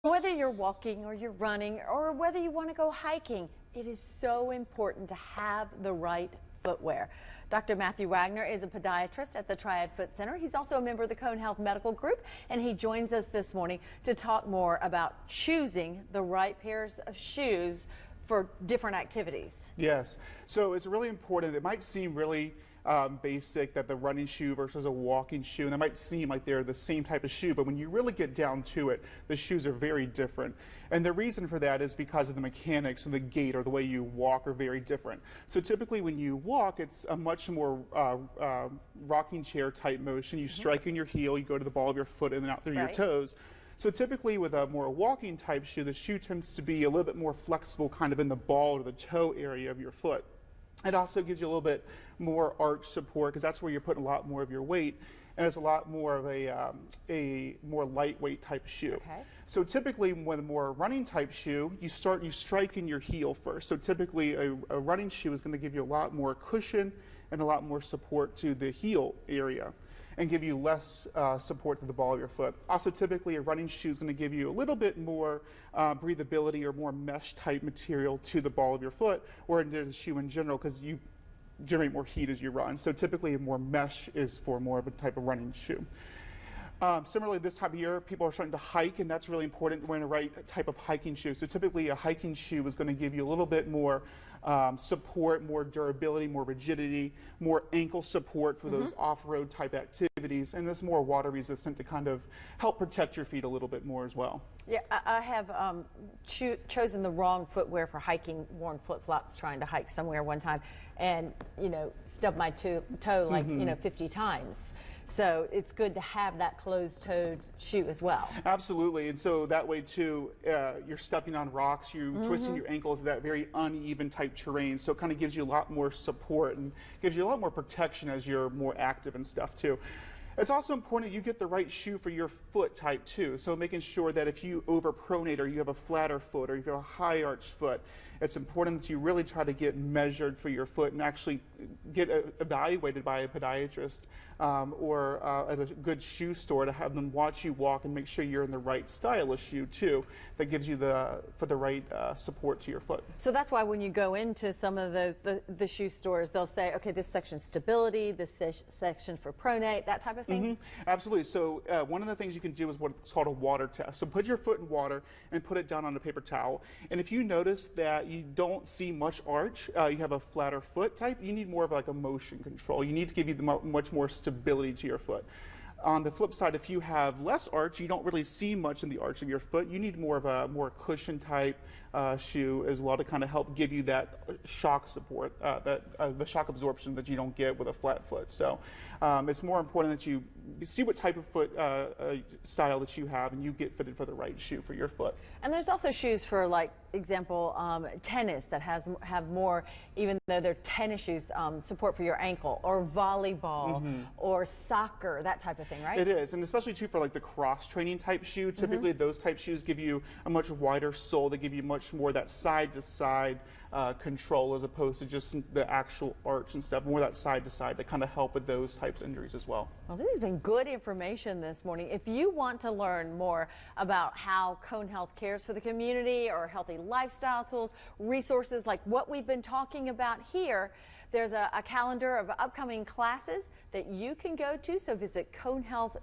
Whether you're walking or you're running or whether you want to go hiking, it is so important to have the right footwear. Dr. Matthew Wagoner is a podiatrist at the Triad Foot Center. He's also a member of the Cone Health Medical Group, and he joins us this morning to talk more about choosing the right pairs of shoes for different activities. Yes, so it's really important. It might seem really basic that the running shoe versus a walking shoe, and it might seem like they're the same type of shoe, but when you really get down to it, the shoes are very different. And the reason for that is because of the mechanics and the gait or the way you walk are very different. So typically when you walk, it's a much more rocking chair type motion. You strike in your heel, you go to the ball of your foot and then out through your toes. So typically with a more walking type shoe, the shoe tends to be a little bit more flexible kind of in the ball or the toe area of your foot. It also gives you a little bit more arch support because that's where you're putting a lot more of your weight, and it's a lot more of a more lightweight type shoe. Okay. So typically with a more running type shoe, you strike in your heel first. So typically a running shoe is going to give you a lot more cushion and a lot more support to the heel area and give you less support to the ball of your foot. Also, typically a running shoe is going to give you a little bit more breathability or more mesh type material to the ball of your foot or into the shoe in general because you generate more heat as you run. So typically a more mesh is for more of a type of running shoe. Similarly, this time of year, people are starting to hike, and that's really important wearing the right type of hiking shoe. So typically a hiking shoe is going to give you a little bit more support, more durability, more rigidity, more ankle support for those off-road type activities, and it's more water resistant to kind of help protect your feet a little bit more as well. Yeah, I have chosen the wrong footwear for hiking, worn flip-flops trying to hike somewhere one time, and, you know, stubbed my toe like, 50 times. So it's good to have that closed-toed shoe as well. Absolutely, and so that way too, you're stepping on rocks, you're twisting your ankles, that very uneven type terrain, so it kind of gives you a lot more support and gives you a lot more protection as you're more active and stuff too. It's also important that you get the right shoe for your foot type too. So making sure that if you overpronate or you have a flatter foot or you have a high arch foot, it's important that you really try to get measured for your foot and actually get evaluated by a podiatrist or at a good shoe store to have them watch you walk and make sure you're in the right style of shoe too that gives you the right support to your foot. So that's why when you go into some of the shoe stores, they'll say, okay, this section's stability, this section for pronate, that type of thing? Absolutely. So one of the things you can do is what's called a water test. So put your foot in water and put it down on a paper towel. And if you notice that you don't see much arch, you have a flatter foot type, you need more of like a motion control. You need to give you much more stability to your foot. On the flip side, if you have less arch, you don't really see much in the arch of your foot. You need more of a more cushion type shoe as well to kind of help give you that shock support, the shock absorption that you don't get with a flat foot. So it's more important that you see what type of foot style that you have and you get fitted for the right shoe for your foot. And there's also shoes for, like, example, tennis that have more, even though they're tennis shoes, support for your ankle, or volleyball, or soccer, that type of thing, right? It is, and especially too for like the cross training type shoe. Typically those type shoes give you a much wider sole. They give you much more that side to side control as opposed to just the actual arch and stuff. More that side to side that kind of help with those types of injuries as well. Well, this has been good information this morning. If you want to learn more about how Cone Health cares for the community or healthy lifestyle tools, resources like what we've been talking about here, there's a calendar of upcoming classes that you can go to. So visit Cone Health.